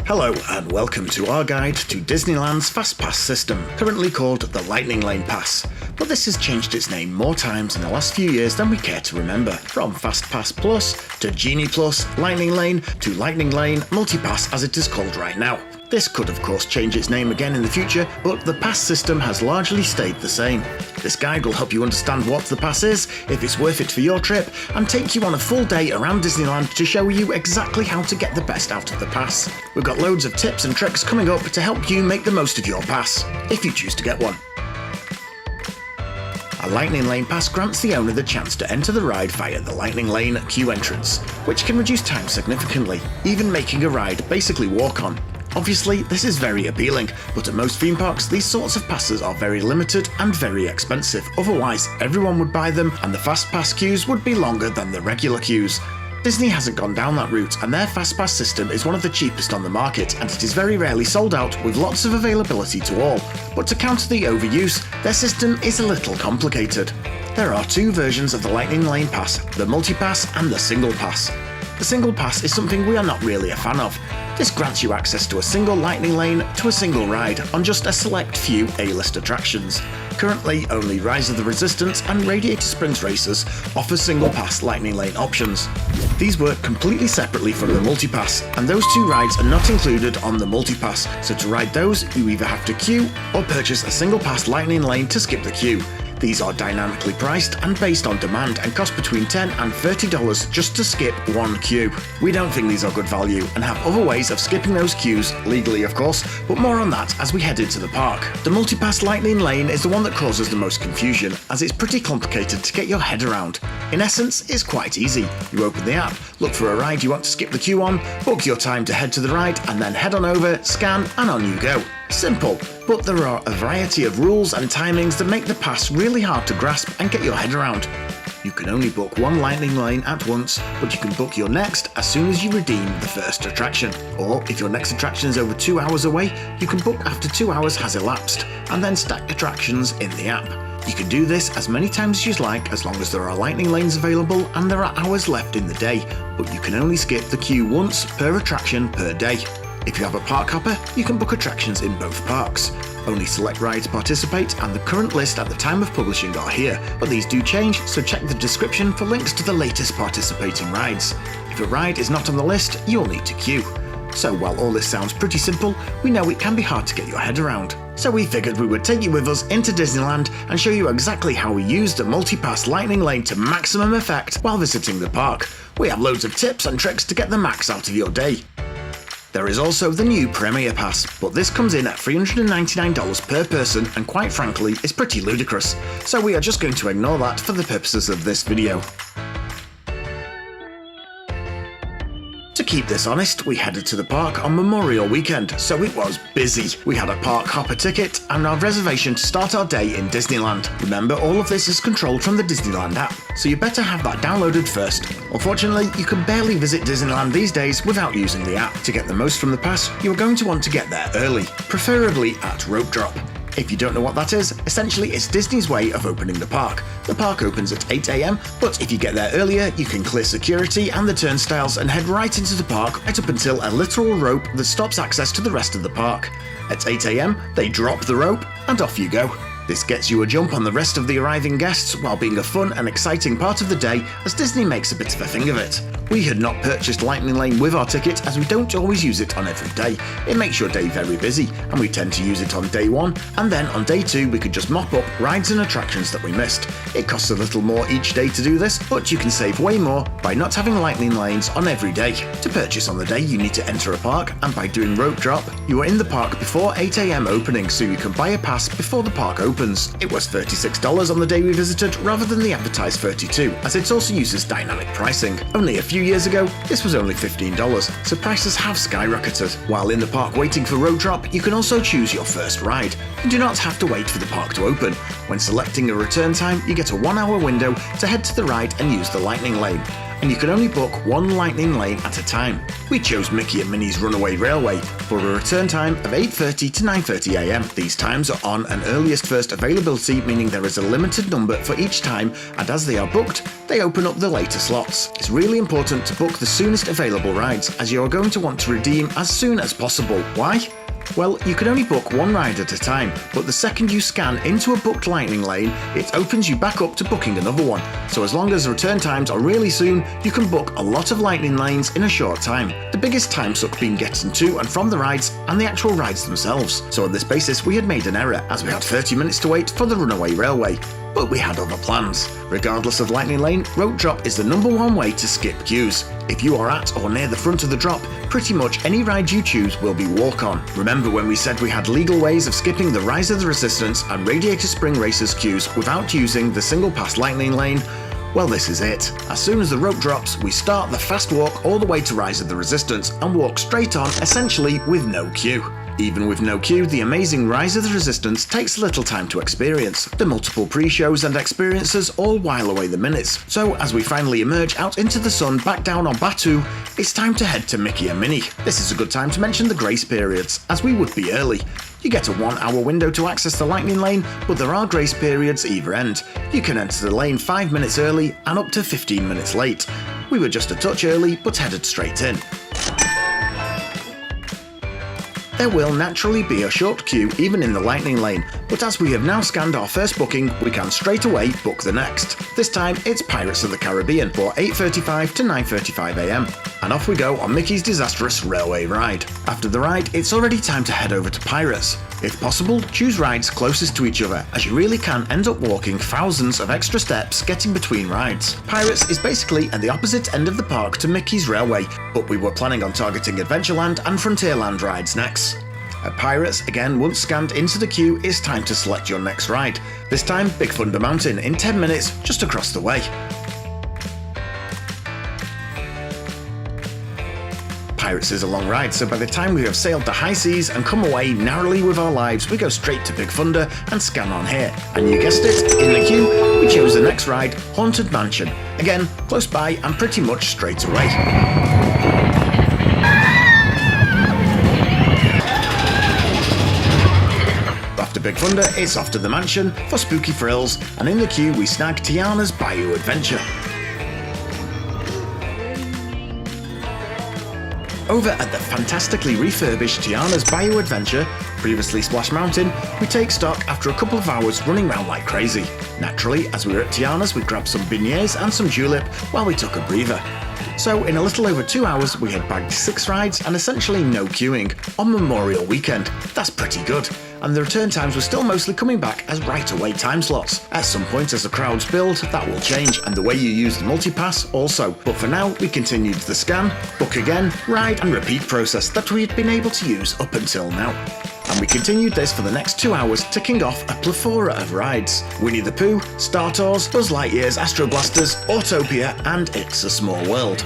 Hello and welcome to our guide to Disneyland's FastPass system, currently called the Lightning Lane Pass. But this has changed its name more times in the last few years than we care to remember, from FastPass Plus to Genie Plus, Lightning Lane to Lightning Lane, Multi-Pass as it is called right now. This could of course change its name again in the future, but the pass system has largely stayed the same. This guide will help you understand what the pass is, if it's worth it for your trip, and take you on a full day around Disneyland to show you exactly how to get the best out of the pass. We've got loads of tips and tricks coming up to help you make the most of your pass, if you choose to get one. A Lightning Lane Pass grants the owner the chance to enter the ride via the Lightning Lane queue entrance, which can reduce time significantly, even making a ride basically walk on. Obviously, this is very appealing, but at most theme parks, these sorts of passes are very limited and very expensive, otherwise everyone would buy them and the FastPass queues would be longer than the regular queues. Disney hasn't gone down that route, and their FastPass system is one of the cheapest on the market, and it is very rarely sold out with lots of availability to all. But to counter the overuse, their system is a little complicated. There are two versions of the Lightning Lane Pass, the Multi-Pass and the Single Pass. The Single Pass is something we are not really a fan of. This grants you access to a single Lightning Lane to a single ride on just a select few A-list attractions. Currently, only Rise of the Resistance and Radiator Springs Racers offer Single Pass Lightning Lane options. These work completely separately from the Multi-Pass, and those two rides are not included on the Multi-Pass, so to ride those, you either have to queue or purchase a Single Pass Lightning Lane to skip the queue. These are dynamically priced and based on demand and cost between $10 and $30 just to skip one queue. We don't think these are good value and have other ways of skipping those queues, legally of course, but more on that as we head into the park. The Multi-Pass Lightning Lane is the one that causes the most confusion, as it's pretty complicated to get your head around. In essence, it's quite easy. You open the app, look for a ride you want to skip the queue on, book your time to head to the ride, and then head on over, scan, and on you go. Simple, but there are a variety of rules and timings that make the pass really hard to grasp and get your head around. You can only book one Lightning Lane at once, but you can book your next as soon as you redeem the first attraction. Or if your next attraction is over 2 hours away, you can book after 2 hours has elapsed, and then stack attractions in the app. You can do this as many times as you'd like, as long as there are Lightning Lanes available and there are hours left in the day, but you can only skip the queue once per attraction per day. If you have a park hopper, you can book attractions in both parks. Only select rides participate, and the current list at the time of publishing are here, but these do change, so check the description for links to the latest participating rides. If a ride is not on the list, you'll need to queue. So while all this sounds pretty simple, we know it can be hard to get your head around. So we figured we would take you with us into Disneyland and show you exactly how we use the Multi-Pass Lightning Lane to maximum effect while visiting the park. We have loads of tips and tricks to get the max out of your day. There is also the new Premier Pass, but this comes in at $399 per person and quite frankly is pretty ludicrous, so we are just going to ignore that for the purposes of this video. To keep this honest, we headed to the park on Memorial Weekend, so it was busy. We had a park hopper ticket and our reservation to start our day in Disneyland. Remember, all of this is controlled from the Disneyland app, so you better have that downloaded first. Unfortunately, you can barely visit Disneyland these days without using the app. To get the most from the pass, you are going to want to get there early, preferably at rope drop. If you don't know what that is, essentially it's Disney's way of opening the park. The park opens at 8 AM, but if you get there earlier, you can clear security and the turnstiles and head right into the park right up until a literal rope that stops access to the rest of the park. At 8 AM, they drop the rope and off you go. This gets you a jump on the rest of the arriving guests while being a fun and exciting part of the day, as Disney makes a bit of a thing of it. We had not purchased Lightning Lane with our ticket as we don't always use it on every day. It makes your day very busy, and we tend to use it on day one, and then on day two we could just mop up rides and attractions that we missed. It costs a little more each day to do this, but you can save way more by not having Lightning Lanes on every day. To purchase on the day, you need to enter a park, and by doing rope drop, you are in the park before 8 AM opening, so you can buy a pass before the park opens. It was $36 on the day we visited rather than the advertised $32, as it also uses dynamic pricing. Only a few years ago, this was only $15, so prices have skyrocketed. While in the park waiting for rope drop, you can also choose your first ride. You do not have to wait for the park to open. When selecting a return time, you get a 1 hour window to head to the ride and use the Lightning Lane. and you can only book one Lightning Lane at a time. We chose Mickey and Minnie's Runaway Railway for a return time of 8:30 to 9:30 am. These times are on an earliest first availability, meaning there is a limited number for each time, and as they are booked, they open up the later slots. It's really important to book the soonest available rides, as you are going to want to redeem as soon as possible. Why? Well, you can only book one ride at a time, but the second you scan into a booked Lightning Lane, it opens you back up to booking another one. So as long as the return times are really soon, you can book a lot of Lightning Lanes in a short time. The biggest time suck being getting to and from the rides and the actual rides themselves. So on this basis, we had made an error, as we had 30 minutes to wait for the Runaway Railway. But we had other plans. Regardless of Lightning Lane, rope drop is the #1 way to skip queues. If you are at or near the front of the drop, pretty much any ride you choose will be walk-on. Remember when we said we had legal ways of skipping the Rise of the Resistance and Radiator Spring Racers queues without using the single pass Lightning Lane? Well, this is it. As soon as the rope drops, we start the fast walk all the way to Rise of the Resistance and walk straight on, essentially with no queue. Even with no queue, the amazing Rise of the Resistance takes a little time to experience. The multiple pre-shows and experiences all while away the minutes. So as we finally emerge out into the sun back down on Batuu, it's time to head to Mickey and Minnie. This is a good time to mention the grace periods, as we would be early. You get a 1-hour window to access the Lightning Lane, but there are grace periods either end. You can enter the lane 5 minutes early and up to 15 minutes late. We were just a touch early, but headed straight in. There will naturally be a short queue even in the Lightning Lane, but as we have now scanned our first booking, we can straight away book the next. This time it's Pirates of the Caribbean for 8:35 to 9:35 am. And off we go on Mickey's disastrous railway ride. After the ride, it's already time to head over to Pirates. If possible, choose rides closest to each other, as you really can end up walking thousands of extra steps getting between rides. Pirates is basically at the opposite end of the park to Mickey's Railway, but we were planning on targeting Adventureland and Frontierland rides next. At Pirates, again, once scanned into the queue, it's time to select your next ride. This time, Big Thunder Mountain in 10 minutes, just across the way. Pirates is a long ride, so by the time we have sailed the high seas and come away narrowly with our lives, we go straight to Big Thunder and scan on here. And you guessed it, in the queue, we chose the next ride, Haunted Mansion. Again, close by and pretty much straight away. After Big Thunder, it's off to the mansion for spooky thrills, and in the queue we snag Tiana's Bayou Adventure. Over at the fantastically refurbished Tiana's Bayou Adventure, previously Splash Mountain, we take stock after a couple of hours running around like crazy. Naturally, as we were at Tiana's, we grabbed some beignets and some julep while we took a breather. So in a little over 2 hours, we had bagged 6 rides and essentially no queuing on Memorial Weekend. That's pretty good. And the return times were still mostly coming back as right-away time slots. At some point as the crowds build, that will change, and the way you use the multi-pass also. But for now, we continued the scan, book again, ride and repeat process that we had been able to use up until now. And we continued this for the next 2 hours, ticking off a plethora of rides. Winnie the Pooh, Star Tours, Buzz Lightyear's Astro Blasters, Autopia and It's a Small World.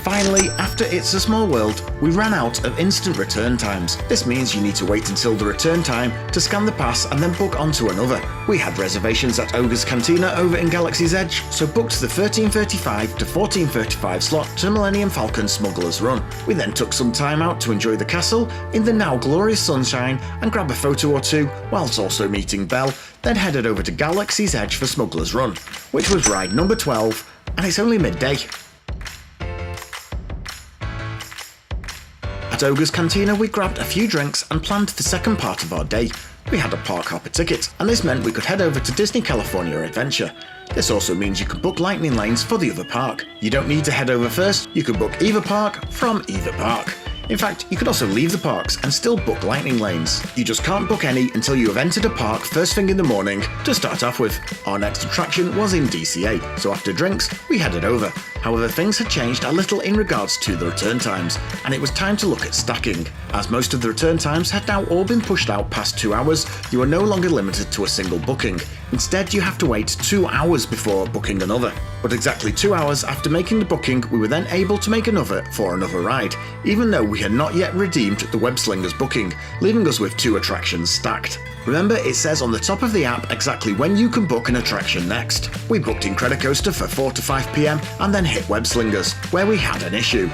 Finally, after It's a Small World, we ran out of instant return times. This means you need to wait until the return time to scan the pass and then book onto another. We had reservations at Ogre's Cantina over in Galaxy's Edge, so booked the 13:35 to 14:35 slot to Millennium Falcon Smuggler's Run. We then took some time out to enjoy the castle in the now glorious sunshine and grab a photo or two whilst also meeting Belle, then headed over to Galaxy's Edge for Smuggler's Run, which was ride number 12, and it's only midday. At Ogre's Cantina, we grabbed a few drinks and planned the second part of our day. We had a park hopper ticket, and this meant we could head over to Disney California Adventure. This also means you can book lightning lanes for the other park. You don't need to head over first, you can book either park from either park. In fact, you could also leave the parks and still book lightning lanes. You just can't book any until you have entered a park first thing in the morning. To start off with, our next attraction was in DCA, so after drinks, we headed over. However, things had changed a little in regards to the return times, and it was time to look at stacking. As most of the return times had now all been pushed out past 2 hours, you are no longer limited to a single booking. Instead, you have to wait 2 hours before booking another. But exactly 2 hours after making the booking, we were then able to make another for another ride, even though we had not yet redeemed the Web Slingers booking, leaving us with 2 attractions stacked. Remember, it says on the top of the app exactly when you can book an attraction next. We booked Incredicoaster for 4 to 5 PM and then hit Web Slingers, where we had an issue.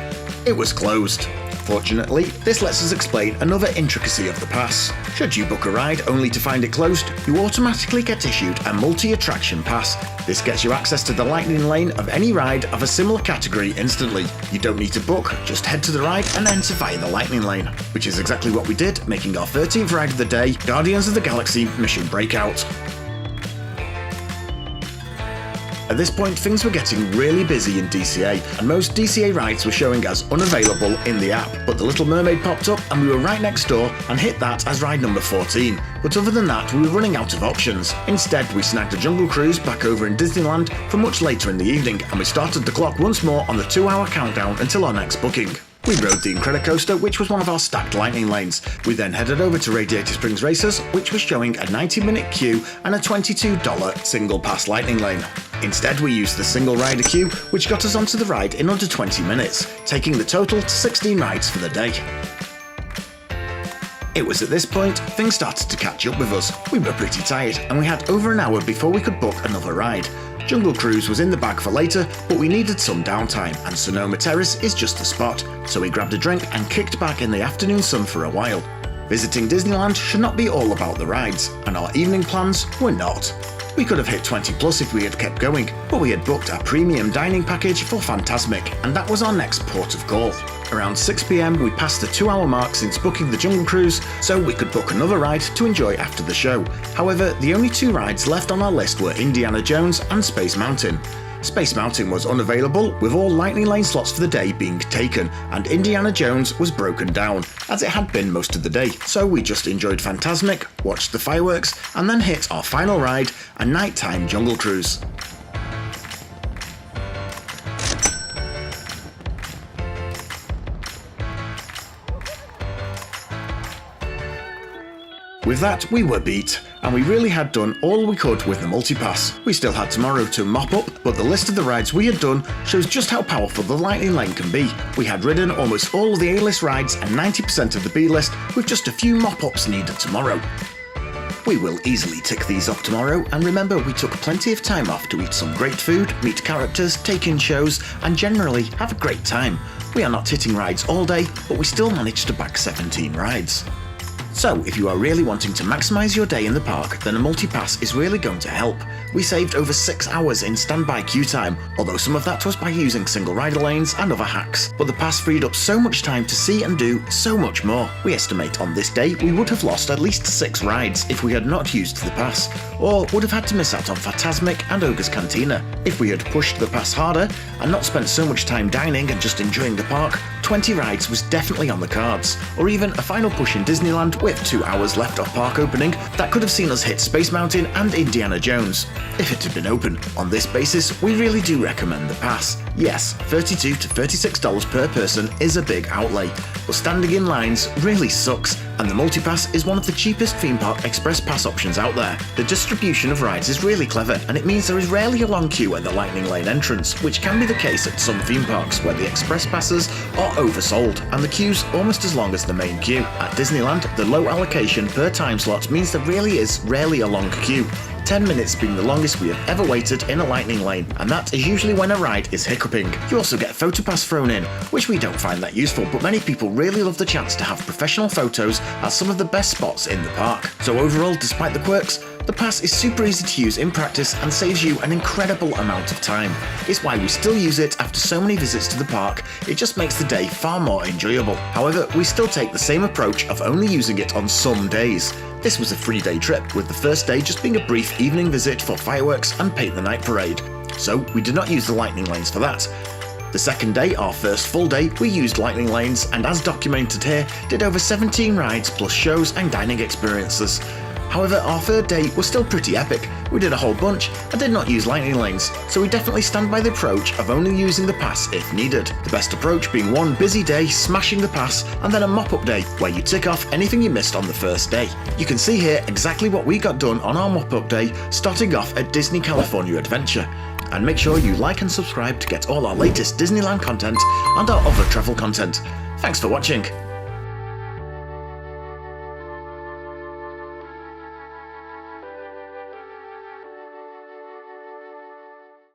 It was closed. Fortunately, this lets us explain another intricacy of the pass. Should you book a ride only to find it closed, you automatically get issued a multi-attraction pass. This gets you access to the lightning lane of any ride of a similar category instantly. You don't need to book, just head to the ride and enter via the lightning lane, which is exactly what we did, making our 13th ride of the day, Guardians of the Galaxy Mission Breakout. At this point, things were getting really busy in DCA, and most DCA rides were showing as unavailable in the app, but the Little Mermaid popped up and we were right next door and hit that as ride number 14. But other than that, we were running out of options. Instead, we snagged a Jungle Cruise back over in Disneyland for much later in the evening, and we started the clock once more on the 2-hour countdown until our next booking. We rode the Incredicoaster, which was one of our stacked lightning lanes. We then headed over to Radiator Springs Racers, which was showing a 90-minute queue and a $22 single pass lightning lane. Instead, we used the single rider queue, which got us onto the ride in under 20 minutes, taking the total to 16 rides for the day. It was at this point, things started to catch up with us. We were pretty tired, and we had over an hour before we could book another ride. Jungle Cruise was in the bag for later, but we needed some downtime, and Sonoma Terrace is just the spot, so we grabbed a drink and kicked back in the afternoon sun for a while. Visiting Disneyland should not be all about the rides, and our evening plans were not. We could have hit 20 plus if we had kept going, but we had booked a premium dining package for Fantasmic, and that was our next port of call. Around 6 PM we passed the 2-hour mark since booking the Jungle Cruise, so we could book another ride to enjoy after the show. However, the only 2 rides left on our list were Indiana Jones and Space Mountain. Space Mountain was unavailable, with all lightning lane slots for the day being taken, and Indiana Jones was broken down, as it had been most of the day, so we just enjoyed Fantasmic, watched the fireworks, and then hit our final ride, a nighttime Jungle Cruise. With that, we were beat, and we really had done all we could with the multi-pass. We still had tomorrow to mop up, but the list of the rides we had done shows just how powerful the lightning lane can be. We had ridden almost all of the A-list rides and 90% of the B-list, with just a few mop-ups needed tomorrow. We will easily tick these off tomorrow, and remember, we took plenty of time off to eat some great food, meet characters, take in shows, and generally have a great time. We are not hitting rides all day, but we still managed to bag 17 rides. So, if you are really wanting to maximise your day in the park, then a multi-pass is really going to help. We saved over 6 hours in standby queue time, although some of that was by using single rider lanes and other hacks, but the pass freed up so much time to see and do so much more. We estimate on this day we would have lost at least 6 rides if we had not used the pass, or would have had to miss out on Fantasmic and Ogre's Cantina. If we had pushed the pass harder and not spent so much time dining and just enjoying the park, 20 rides was definitely on the cards, or even a final push in Disneyland with 2 hours left of park opening that could have seen us hit Space Mountain and Indiana Jones, if it had been open. On this basis, we really do recommend the pass. Yes, $32 to $36 per person is a big outlay, but standing in lines really sucks, and the multi-pass is one of the cheapest theme park express pass options out there. The distribution of rides is really clever, and it means there is rarely a long queue at the Lightning Lane entrance, which can be the case at some theme parks where the express passes are oversold, and the queue's almost as long as the main queue. At Disneyland, the low allocation per time slot means there really is rarely a long queue, 10 minutes being the longest we have ever waited in a lightning lane, and that is usually when a ride is hiccuping. You also get PhotoPass thrown in, which we don't find that useful, but many people really love the chance to have professional photos at some of the best spots in the park. So overall, despite the quirks, the pass is super easy to use in practice and saves you an incredible amount of time. It's why we still use it after so many visits to the park. It just makes the day far more enjoyable. However, we still take the same approach of only using it on some days. This was a 3-day trip, with the first day just being a brief evening visit for fireworks and paint the night parade. So we did not use the lightning lanes for that. The second day, our first full day, we used lightning lanes and, as documented here, did over 17 rides plus shows and dining experiences. However, our third day was still pretty epic. We did a whole bunch and did not use lightning lanes, so we definitely stand by the approach of only using the pass if needed. The best approach being one busy day smashing the pass and then a mop-up day where you tick off anything you missed on the first day. You can see here exactly what we got done on our mop-up day, starting off at Disney California Adventure. And make sure you like and subscribe to get all our latest Disneyland content and our other travel content. Thanks for watching.